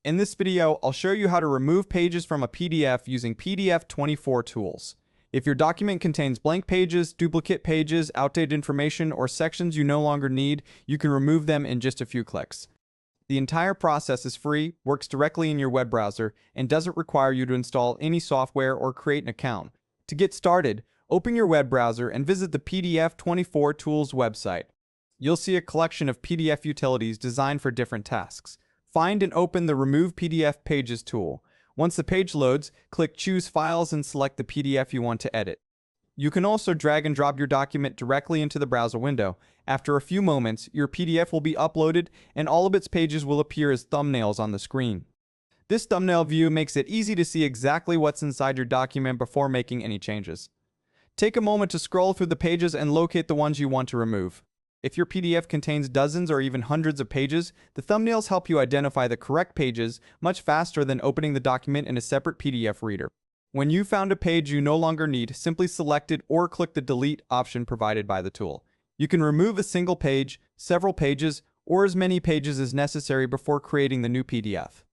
In this video, I'll show you how to remove pages from a PDF using PDF24 Tools. If your document contains blank pages, duplicate pages, outdated information, or sections you no longer need, you can remove them in just a few clicks. The entire process is free, works directly in your web browser, and doesn't require you to install any software or create an account. To get started, open your web browser and visit the PDF24 Tools website. You'll see a collection of PDF utilities designed for different tasks. Find and open the Remove PDF Pages tool. Once the page loads, click Choose Files and select the PDF you want to edit. You can also drag and drop your document directly into the browser window. After a few moments, your PDF will be uploaded and all of its pages will appear as thumbnails on the screen. This thumbnail view makes it easy to see exactly what's inside your document before making any changes. Take a moment to scroll through the pages and locate the ones you want to remove. If your PDF contains dozens or even hundreds of pages, the thumbnails help you identify the correct pages much faster than opening the document in a separate PDF reader. When you found a page you no longer need, simply select it or click the Delete option provided by the tool. You can remove a single page, several pages, or as many pages as necessary before creating the new PDF.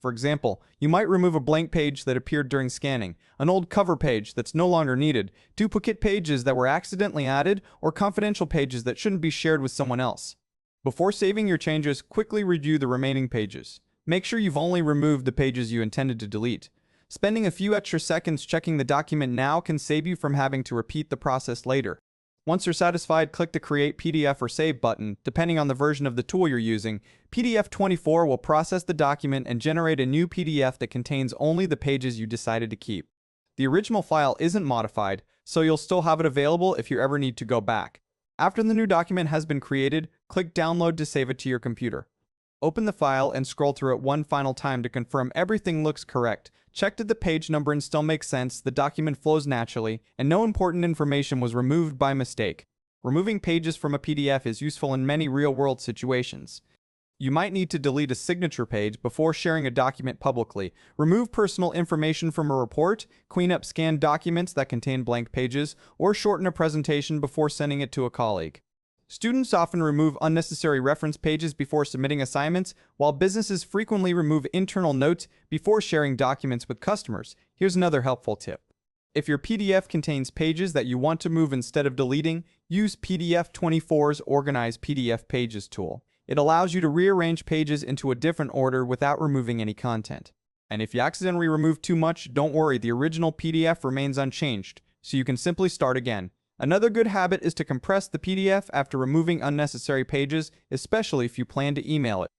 For example, you might remove a blank page that appeared during scanning, an old cover page that's no longer needed, duplicate pages that were accidentally added, or confidential pages that shouldn't be shared with someone else. Before saving your changes, quickly review the remaining pages. Make sure you've only removed the pages you intended to delete. Spending a few extra seconds checking the document now can save you from having to repeat the process later. Once you're satisfied, click the Create PDF or Save button. Depending on the version of the tool you're using, PDF24 will process the document and generate a new PDF that contains only the pages you decided to keep. The original file isn't modified, so you'll still have it available if you ever need to go back. After the new document has been created, click Download to save it to your computer. Open the file and scroll through it one final time to confirm everything looks correct. Check that the page numbering still makes sense, the document flows naturally, and no important information was removed by mistake. Removing pages from a PDF is useful in many real-world situations. You might need to delete a signature page before sharing a document publicly, remove personal information from a report, clean up scanned documents that contain blank pages, or shorten a presentation before sending it to a colleague. Students often remove unnecessary reference pages before submitting assignments, while businesses frequently remove internal notes before sharing documents with customers. Here's another helpful tip. If your PDF contains pages that you want to move instead of deleting, use PDF24's Organize PDF Pages tool. It allows you to rearrange pages into a different order without removing any content. And if you accidentally remove too much, don't worry, the original PDF remains unchanged, so you can simply start again. Another good habit is to compress the PDF after removing unnecessary pages, especially if you plan to email it.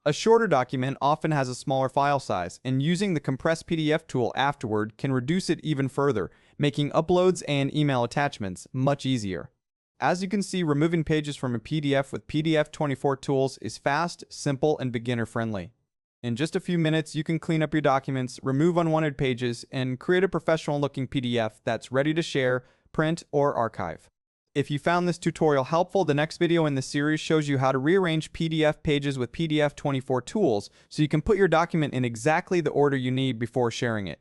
A shorter document often has a smaller file size, and using the Compress PDF tool afterward can reduce it even further, making uploads and email attachments much easier. As you can see, removing pages from a PDF with PDF24 Tools is fast, simple, and beginner-friendly. In just a few minutes, you can clean up your documents, remove unwanted pages, and create a professional-looking PDF that's ready to share, print, or archive. If you found this tutorial helpful, the next video in the series shows you how to rearrange PDF pages with PDF24 Tools so you can put your document in exactly the order you need before sharing it.